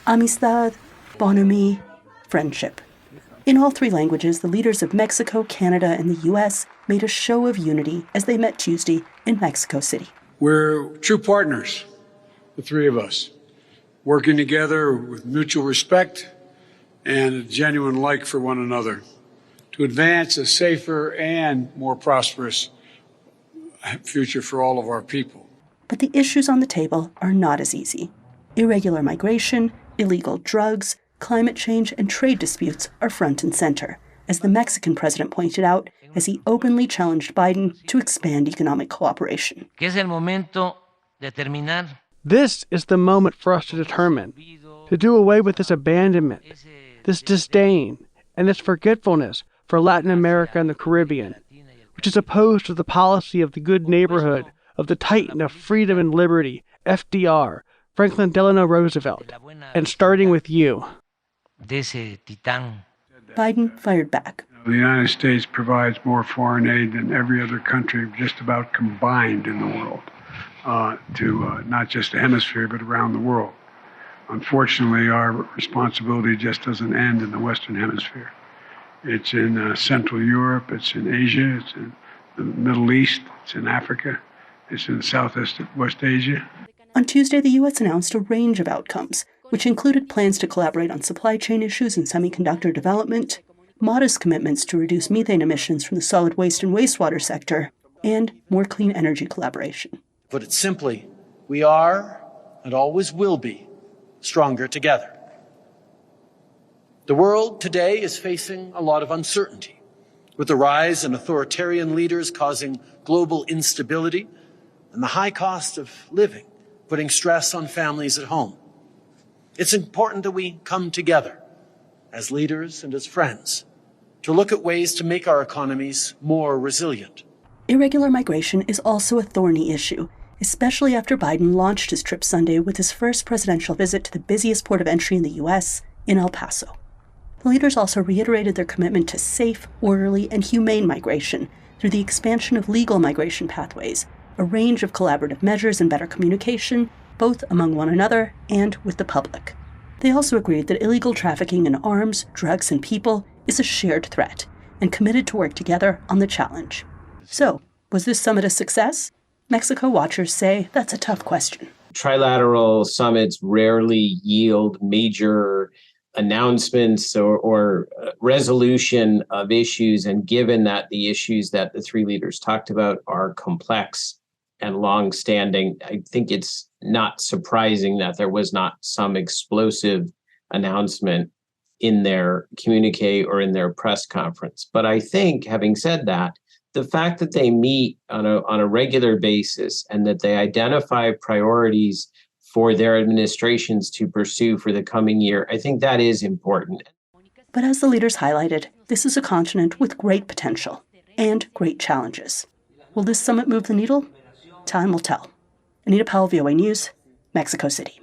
amistad, bonhomie, friendship. In all three languages, the leaders of Mexico, Canada, and the U.S. made a show of unity as they met Tuesday in Mexico City. We're true partners, the three of us, working together with mutual respect and a genuine like for one another to advance a safer and more prosperous future for all of our people. But the issues on the table are not as easy. Irregular migration, illegal drugs, climate change, and trade disputes are front and center, as the Mexican president pointed out as he openly challenged Biden to expand economic cooperation. This is the moment for us to determine, to do away with this abandonment, this disdain, and this forgetfulness for Latin America and the Caribbean, which is opposed to the policy of the good neighborhood, of the titan of freedom and liberty, FDR, Franklin Delano Roosevelt, and starting with you. Biden fired back. The United States provides more foreign aid than every other country just about combined in the world, to not just the hemisphere, but around the world. Unfortunately, our responsibility just doesn't end in the Western Hemisphere. It's in Central Europe, it's in Asia, it's in the Middle East, it's in Africa, it's in Southwest Asia. On Tuesday, the U.S. announced a range of outcomes, which included plans to collaborate on supply chain issues and semiconductor development, modest commitments to reduce methane emissions from the solid waste and wastewater sector, and more clean energy collaboration. Put it simply, we are, and always will be, stronger together. The world today is facing a lot of uncertainty, with the rise in authoritarian leaders causing global instability and the high cost of living putting stress on families at home. It's important that we come together as leaders and as friends to look at ways to make our economies more resilient. Irregular migration is also a thorny issue, especially after Biden launched his trip Sunday with his first presidential visit to the busiest port of entry in the U.S., in El Paso. The leaders also reiterated their commitment to safe, orderly, and humane migration through the expansion of legal migration pathways, a range of collaborative measures and better communication, both among one another and with the public. They also agreed that illegal trafficking in arms, drugs, and people is a shared threat, and committed to work together on the challenge. So, was this summit a success? Mexico watchers say that's a tough question. Trilateral summits rarely yield major announcements or resolution of issues, and given that the issues that the three leaders talked about are complex and long-standing, I think it's not surprising that there was not some explosive announcement in their communique or in their press conference. But I think, having said that, the fact that they meet on a regular basis and that they identify priorities for their administrations to pursue for the coming year, I think that is important. But as the leaders highlighted, this is a continent with great potential and great challenges. Will this summit move the needle? Time will tell. Anita Powell, VOA News, Mexico City.